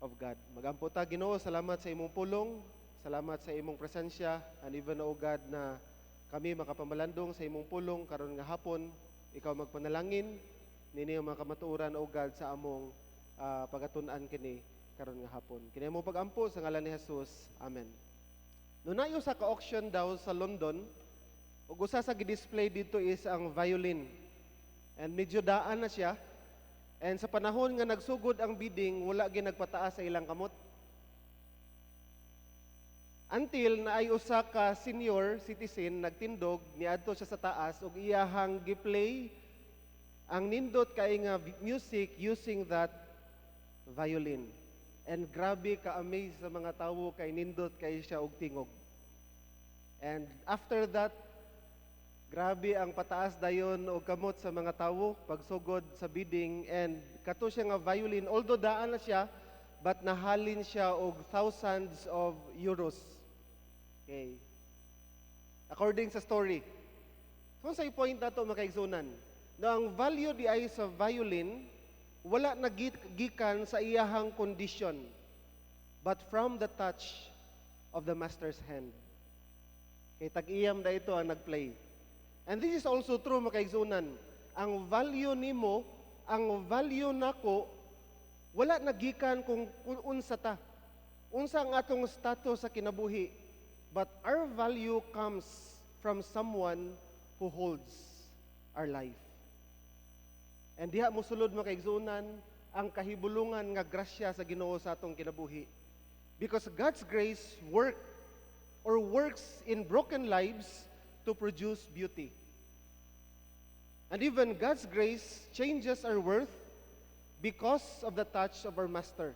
of God. Magampo ta, Ginoo, salamat sa imong pulong, salamat sa imong presensya, and even, O God, na kami makapamalandong sa imong pulong karon nga hapon, ikaw magpanalangin, nini ang mga kamatuoran, O God, sa among pagatun-an kini karon nga hapon. Kini mo pagampo sa ngalan ni Jesus. Amen. Nunayo sa ka-auction daw sa London, ug usa sa gi-display dito is ang violin. And medyo daan na siya. And sa panahon nga nagsugod ang bidding, wala gyud nagpataas sa ilang kamot. Until na ay usa ka senior citizen nagtindog niadto siya sa taas ug iyahang gi-play ang nindot kay nga music using that violin. And grabe ka-amaze sa mga tawo kay nindot kay siya og tingog. And after that, grabe ang pataas dayon og kamot sa mga tawo pagsugod sa bidding, and kato siya nga violin, although daan na siya, but nahalin siya og thousands of euros. Okay. According sa story. So sa point nato makaigsunan, na ang value di ay sa violin wala nagikan sa iyahang condition, but from the touch of the master's hand. Kay tag-iyam da ito ang nagplay. And this is also true, makaigsunan. Ang value nimo, ang value nako, wala nagikan kung unsa ta. Unsa ang atong status sa kinabuhi. But our value comes from someone who holds our life. And diha mosulod makaigsunan ang kahibulungan nga grasya sa Ginoo sa atong kinabuhi. Because God's grace works in broken lives to produce beauty. And even God's grace changes our worth because of the touch of our Master.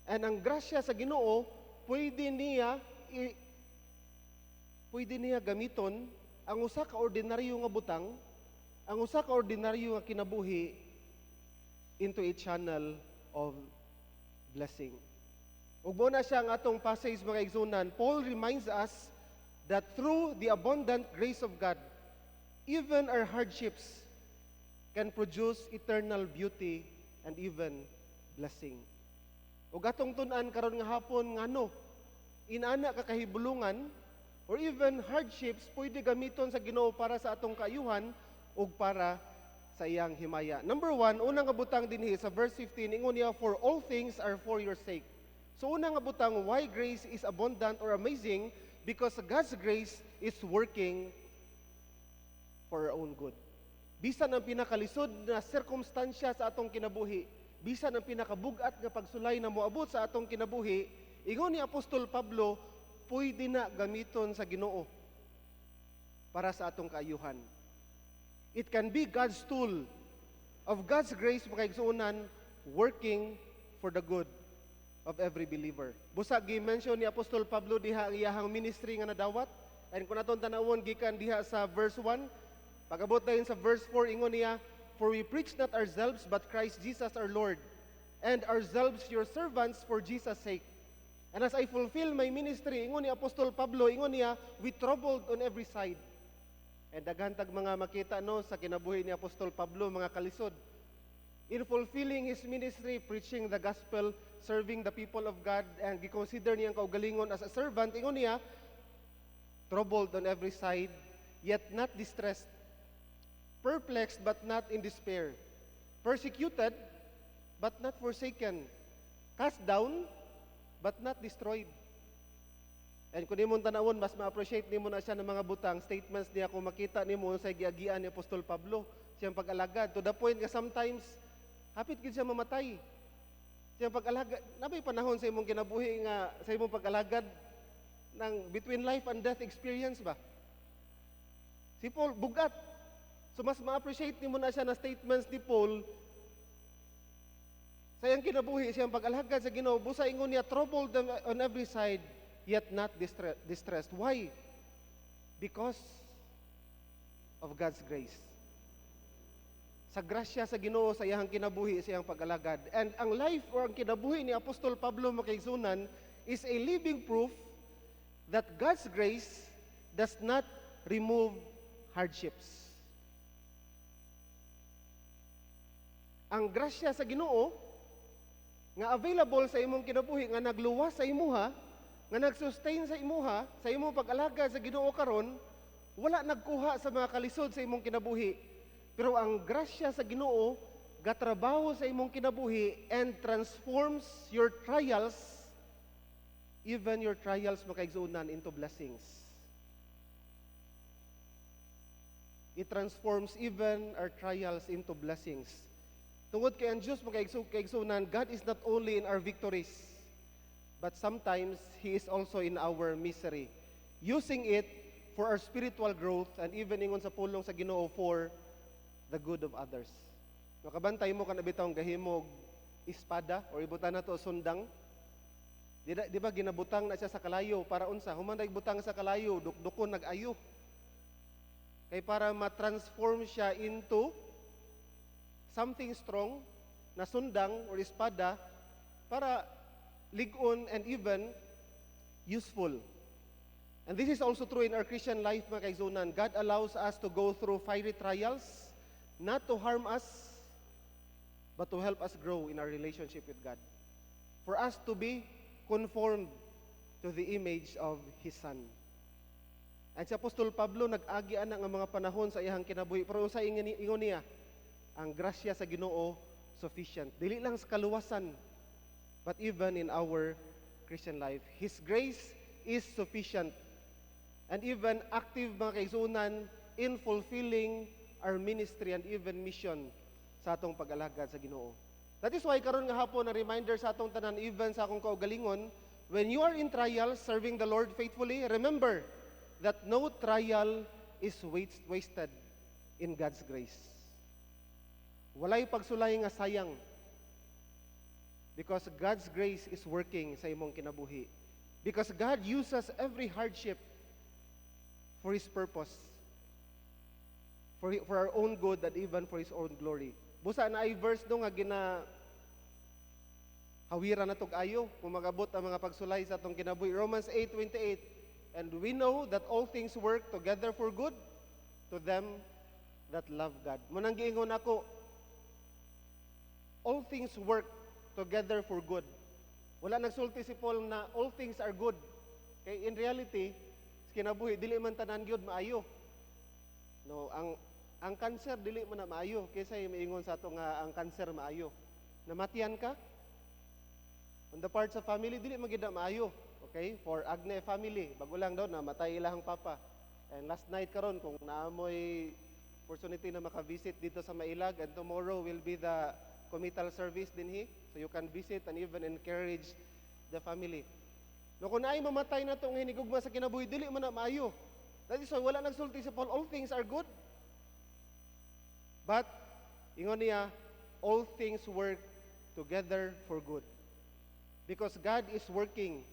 And ang grasya sa Ginoo, pwede niya gamiton ang usa ka ordinaryo nga butang, ang usa ka ordinaryo nga kinabuhi into a channel of blessing. Ug mo na siya ang atong passage mga igsunan, Paul reminds us that through the abundant grace of God, even our hardships can produce eternal beauty and even blessing. Ug atong tun-an karon nga hapon ngano inana ka kahibulungan or even hardships pwede gamiton sa Ginoo para sa atong kaayuhan ug para sa iyang himaya. Number 1, unang nga butang dinhi sa verse 15, ingon niya, for all things are for your sake. So unang nga butang, why grace is abundant or amazing? Because God's grace is working for our own good. Bisan ang pinakalisod na sirkumstansya sa atong kinabuhi, bisan ang pinakabugat nga pagsulay na moabot sa atong kinabuhi, ingon ni Apostol Pablo, pwede na gamiton sa Ginoo para sa atong kaayuhan. It can be God's tool of God's grace makaigsuunan working for the good of every believer. Busa gi-mention ni Apostol Pablo diha ang iyahang ministry nga nadawat. And kung naton tanawon gikan diha sa verse 1, pag-abot dayon sa verse 4 ingon niya, for we preach not ourselves but Christ Jesus our Lord, and ourselves your servants for Jesus' sake. And as I fulfill my ministry, ingon ni Apostol Pablo, ingon niya, we troubled on every side. And daghantag mga makita no sa kinabuhi ni Apostol Pablo, mga kalisod. In fulfilling his ministry, preaching the gospel, serving the people of God, and gi-consider niyang kaugalingon as a servant, ingon niya, troubled on every side, yet not distressed, perplexed but not in despair, persecuted but not forsaken, cast down but not destroyed. And kung nimong tanawon, mas ma-appreciate nimo na siya ng mga butang statements niya kung makita nimo sa giagian ni Apostol Pablo, siyang pag-alagad, to the point nga sometimes hapit gid siya mamatay. Siyang pag-alagad, nabay panahon sa imong kinabuhi nga sa imong pag-alagad ng between life and death experience ba? Si Paul bugat. So mas ma-appreciate nimo na siya na statements ni Paul sa iyang kinabuhi, siyang pag-alagad sa Ginoo. Busa ingon niya, troubled on every side, yet not distressed. Why? Because of God's grace. Sa grasya sa Ginoo sa iyang kinabuhi, sa iyang pag-alagad. And ang life or ang kinabuhi ni Apostol Pablo makaigsunan is a living proof that God's grace does not remove hardships. Ang grasya sa Ginoo nga available sa imong kinabuhi, nga nagluwas sa imuha, nga nag-sustain sa imuha, sa imong pag-alaga sa Ginoo karon, wala nagkuha sa mga kalisod sa imong kinabuhi. Pero ang grasya sa Ginoo gatrabaho sa imong kinabuhi and transforms your trials, even your trials makaigsunan, into blessings. It transforms even our trials into blessings. Tungod kay ang Diyos makaigsunan, God is not only in our victories, but sometimes He is also in our misery, using it for our spiritual growth and even ingon sa pulong sa Ginoo for the good of others. Makabantay mo kan abitawng gahimog espada or ibutan na to sundang. Di ba ginabutang na siya sa kalayo para unsa? Human nagbutang sa kalayo, dukdukon nag-ayo. Kay para ma-transform siya into something strong na sundang or espada para ligon and even useful. And this is also true in our Christian life, mga kaigsunan. God allows us to go through fiery trials, not to harm us, but to help us grow in our relationship with God. For us to be conformed to the image of His Son. At si Apostol Pablo nag-agian ang mga panahon sa iyang kinabuhi, pero sa ingon niya, ang grasya sa Ginoo sufficient. Dili lang sa kaluwasan, but even in our Christian life. His grace is sufficient. And even active mga kaigsunan in fulfilling our ministry and even mission sa atong pag-alagad sa Ginoo. That is why karon nga hapon na reminder sa atong tanan, even sa akong kaugalingon, when you are in trial serving the Lord faithfully, remember that no trial is wasted in God's grace. Walay pagsulay nga sayang, because God's grace is working sa imong kinabuhi. Because God uses every hardship for His purpose, for our own good and even for His own glory. Busa na ay verse no nga hawira na tog ayo kung magabot ang mga pagsulay sa atong kinabuhi. Romans 8:28, and we know that all things work together for good to them that love God. Munang giingon ako, all things work together for good. Wala nagsulti si Paul na all things are good. Kay in reality, sa kinabuhi dili man tanan gyud maayo. No, ang cancer dili man na maayo, kaysa maingon sa ato nga ang cancer maayo. Namatian ka? On the part sa family dili man gyud na maayo. Okay? For Agne family, bago lang daw namatay ilahang papa. And last night karon kung naamoy opportunity na maka-visit dito sa Mailag, and tomorrow will be the committal service dinhi, so you can visit and even encourage the family. No, kung naay mamatay na itong hinigugma sa kinabuhi, dili man na maayo. That is why wala nagsulti sa Paul, all things are good. But, ingon niya, all things work together for good. Because God is working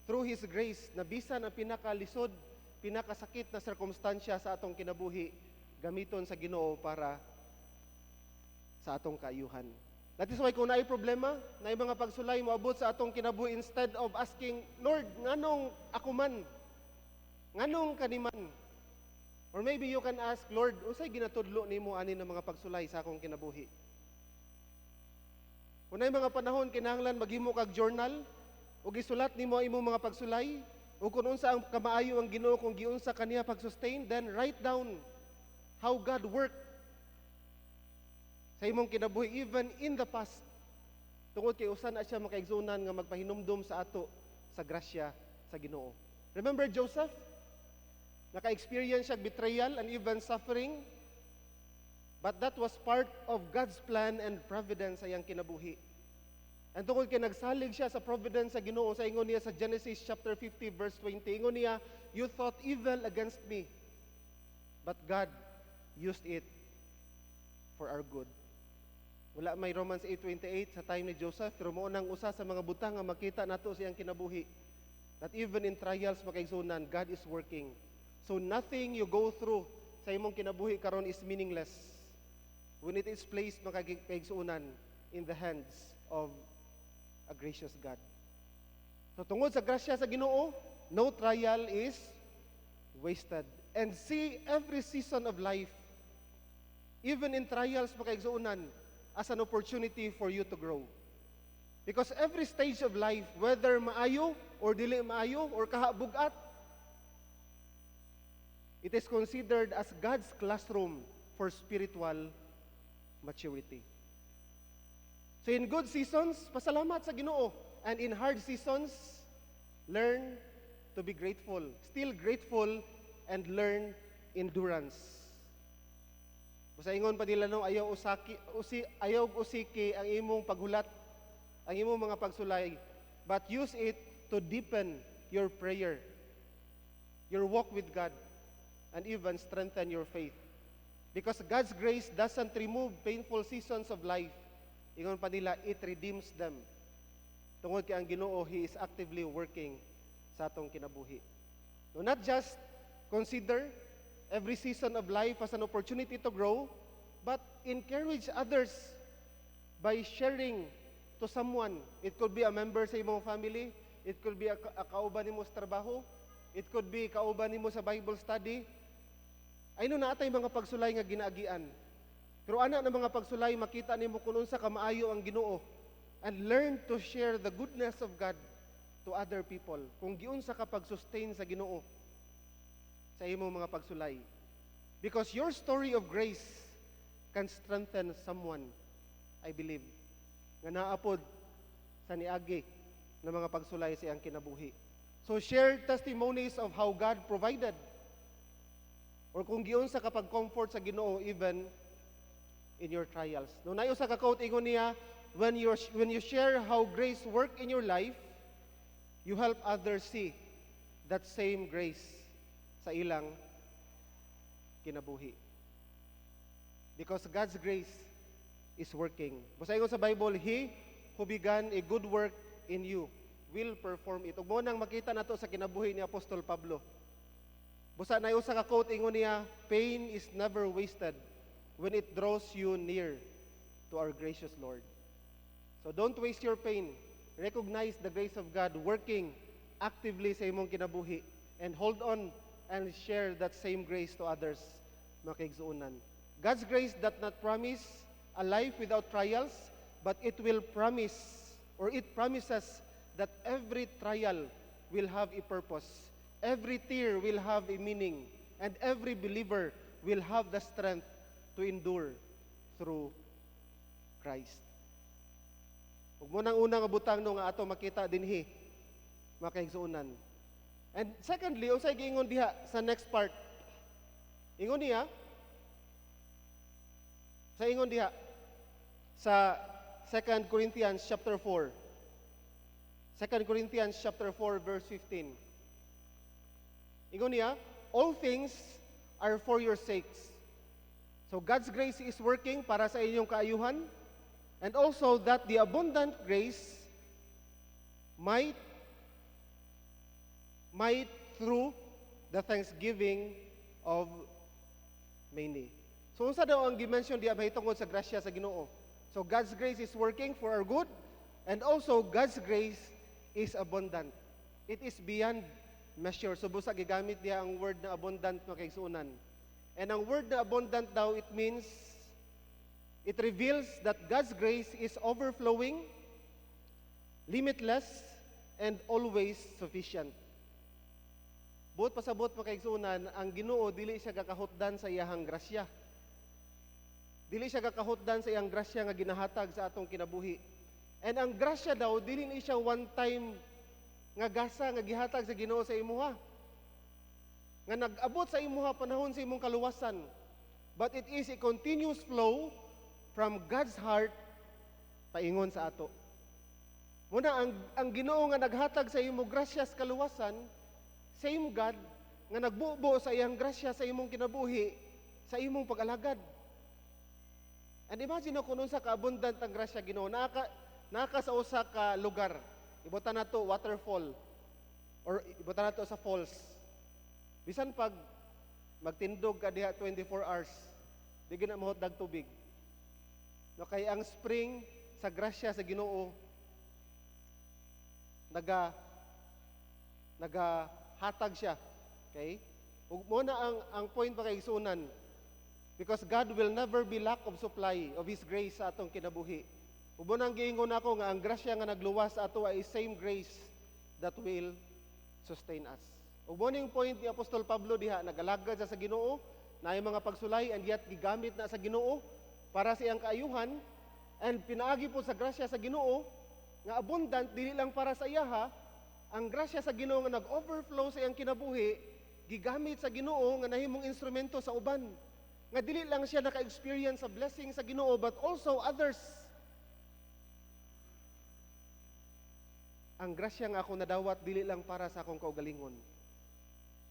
through His grace na bisan ang pinakalisod, pinakasakit na sirkumstansya sa atong kinabuhi, gamiton sa Ginoo para sa atong kaayuhan. That is why kung naay problema, naay mga pagsulay moabot sa atong kinabuhi, instead of asking, Lord, nganong ako man? Nganong kaniman? Or maybe you can ask, Lord, unsay ginatudlo nimo ani ng mga pagsulay sa akong kinabuhi? Kung naay mga panahon kinahanglan maghimo kag journal ug gisulat nimo ang imong mga pagsulay, o kung unsa ang kamaayo ang Ginoo kung giunsa kaniya pag-sustain, then write down how God worked sa imong kinabuhi even in the past. Tungod kay usa na siya makaigsunan nga magpahinumdum sa ato sa grasya sa Ginoo. Remember Joseph? Naka-experience siya betrayal and even suffering, but that was part of God's plan and providence sa iyang kinabuhi. And tungod kay nagsalig siya sa providence sa Ginoo, sa ingon niya sa Genesis chapter 50 verse 20, ingon niya, you thought evil against me, but God used it for our good. Wala may Romans 8:28 sa time ni Joseph, pero mo nang usa sa mga butang nga makita nato sa iyang kinabuhi, that even in trials makaigsunan, God is working. So nothing you go through sa imong kinabuhi karon is meaningless when it is placed makaigsunan in the hands of a gracious God. So tungod sa grasya sa Ginoo, no trial is wasted. And see every season of life, even in trials makaigsunan, as an opportunity for you to grow. Because every stage of life, whether maayo or dili maayo or kahabugat, it is considered as God's classroom for spiritual maturity. So in good seasons, pasalamat sa Ginoo. And in hard seasons, learn to be grateful. Still grateful and learn endurance. Basta ingon pa nila no, ayaw usiki ang imong paghulat, ang imong mga pagsulay, but use it to deepen your prayer, your walk with God, and even strengthen your faith. Because God's grace doesn't remove painful seasons of life. Ingon pa nila, it redeems them. Tungod kay ang Ginoo, He is actively working sa atong kinabuhi. No, not just consider every season of life as an opportunity to grow, but encourage others by sharing to someone. It could be a member sa imong family, it could be a kauban nimo sa trabaho, it could be kauban nimo sa Bible study. Ayno na atay mga pagsulay nga ginaagian. Pero ana na mga pagsulay, makita nimo kung unsa ka maayo ang Ginoo, and learn to share the goodness of God to other people. Kung giunsa ka pag-sustain sa Ginoo sa imong mga pagsulay. Because your story of grace can strengthen someone, I believe, nga naapod sa niagi na mga pagsulay sa iyang kinabuhi. So share testimonies of how God provided. Or kung giunsa ka pag-comfort sa Ginoo even in your trials. No, nayo sa ka-quote ingon niya, when you share how grace work in your life, you help others see that same grace sa ilang kinabuhi. Because God's grace is working. Basta ingon sa Bible, He who began a good work in you will perform it. Ug mo nang makita nato sa kinabuhi ni Apostol Pablo. Busa na usa ka quote ingon niya, pain is never wasted when it draws you near to our gracious Lord. So don't waste your pain. Recognize the grace of God working actively sa imong kinabuhi, and hold on and share that same grace to others, mga kaigsuonan. God's grace does not promise a life without trials, but it promises that every trial will have a purpose. Every tear will have a meaning, and every believer will have the strength to endure through Christ. Ug mo nang unang butang no nga ato makita dinhi, mga kaigsuonan. And secondly, usay giingon diha sa next part. Ingon niya sa 2 Corinthians chapter 4. 2 Corinthians chapter 4 verse 15. Ingon niya, all things are for your sakes. So God's grace is working para sa inyong kaayuhan, and also that the abundant grace might through the thanksgiving of many. So unsa daw ang gimension diya mahitungod sa grasya sa Ginoo? So God's grace is working for our good, and also God's grace is abundant. It is beyond measure. So busa gigamit diya ang word na abundant, mga kaigsuonan. And ang word na abundant daw, it means, it reveals that God's grace is overflowing, limitless, and always sufficient. Buot pasabot mga kaigsuonan, ang Ginoo dili siya gakahutdan sa iyahang grasya. Dili siya gakahutdan sa iyang grasya nga ginahatag sa atong kinabuhi. And ang grasya daw dili ni siya one time nga gasa nga gihatag sa Ginoo sa imuha. Nga nag-abot sa imuha panahon sa imong kaluwasan. But it is a continuous flow from God's heart paingon sa ato. Muna ang Ginoo nga naghatag sa imo grasya sa kaluwasan, same God nga nagbubo sa iyang grasya sa imong kinabuhi, sa imong pag-alagad. And imagine kung unsa ka-abundant ang grasya Ginoo, naka sa usa ka lugar. Ibutan nato waterfall or ibutan nato sa falls. Bisan pag magtindog ka diha 24 hours, di gina mahutdag tubig. No, kay ang spring sa grasya sa Ginoo nagahatag siya. Okay? Ug mo na ang point pa kay isunan. Because God will never be lack of supply of His grace sa atong kinabuhi. Ubo nang giingon nako nga ang grasya nga nagluwas sa ato ay same grace that will sustain us. Ubo ning point ni Apostol Pablo diha, nagalagad sa Ginoo, na mga pagsulay and yet gigamit na sa Ginoo para sa iyang kaayuhan, and pinaagi po sa grasya sa Ginoo nga abundant dili lang para sa iya ha, ang grasya sa Ginoo nga nag-overflow sa iyang kinabuhi gigamit sa Ginoo nga nahimong instrumento sa uban. Nga dili lang siya naka-experience sa blessing sa Ginoo but also others. Ang grasya nga ako nadawat dili lang para sa akong kaugalingon.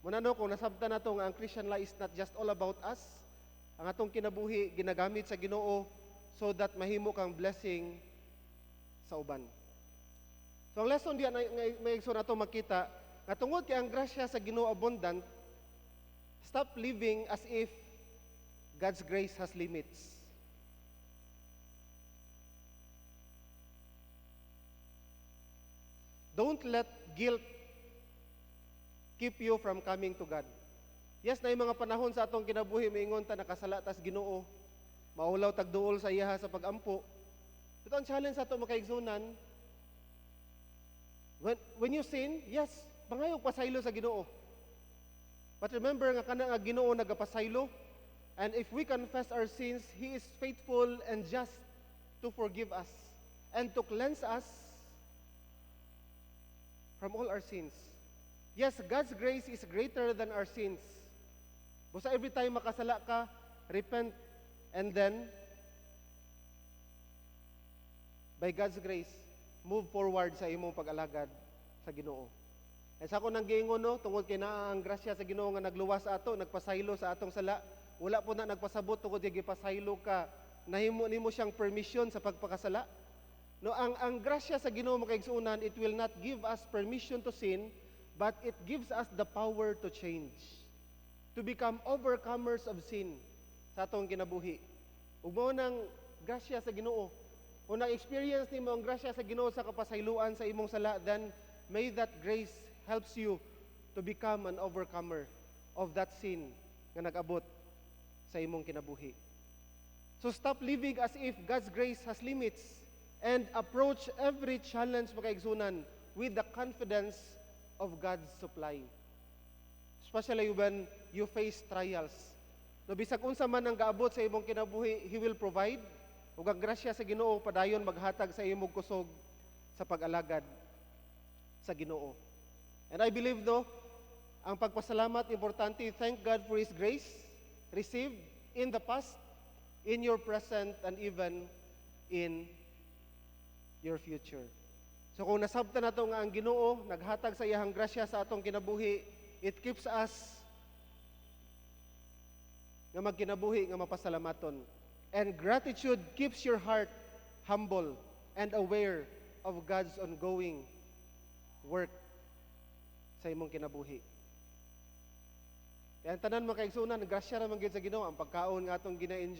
Munano kung nasabtan nato nga ang Christian life is not just all about us, ang atong kinabuhi ginagamit sa Ginoo so that mahimo kang blessing sa uban. So ang lesson diyan may igsoon nato makita nga tungod kay ang grasya sa Ginoo abundant, stop living as if God's grace has limits. Don't let guilt keep you from coming to God. Yes, na yung mga panahon sa atong kinabuhi, maingon ta nakasala tas Ginoo, maulaw tagduol sa iya sa pagampo. Ito ang challenge sa ato makaigsunan. When you sin, yes, pangayog pasaylo sa Ginoo. But remember nga kana nga Ginoo nagapasaylo, and if we confess our sins, He is faithful and just to forgive us and to cleanse us from all our sins. Yes, God's grace is greater than our sins. Busa every time makasala ka, repent, and then, by God's grace, move forward sa imong pag-alagad sa Ginoo. E sa ako nang giingon no, tungod kay naa ang grasya sa Ginoo nga nagluwas sa ato, nagpasaylo sa atong sala, wala po na nagpasabot tungod kay gipasaylo ka, nahimo nimo siyang permission sa pagpakasala. No, ang grasya sa Ginoo makaigsuunan, it will not give us permission to sin, but it gives us the power to change, to become overcomers of sin sa atong kinabuhi. Ug mao nang grasya sa Ginoo. Kung na-experience nimo ang grasya sa Ginoo sa kapasayloan sa imong sala, then may that grace helps you to become an overcomer of that sin nga nag-abot sa imong kinabuhi. So stop living as if God's grace has limits and approach every challenge makaigsunan with the confidence of God's supply. Especially when you face trials. No, bisag unsa man ang gaabot sa imong kinabuhi, He will provide. Ug ang grasya sa Ginoo padayon maghatag sa imong kusog sa pag-alagad sa Ginoo. And I believe no, ang pagpasalamat importante. Thank God for His grace received in the past, in your present, and even in your future. So kung nasabtan nato nga ang Ginoo naghatag sa iyang grasya sa atong kinabuhi, it keeps us nga magkinabuhi nga mapasalamaton. And gratitude keeps your heart humble and aware of God's ongoing work sa imong kinabuhi. Kaya ang tanan makaigsunan, grasya ra man gyud sa Ginoo ang pagkaon nga atong gina-enjoy.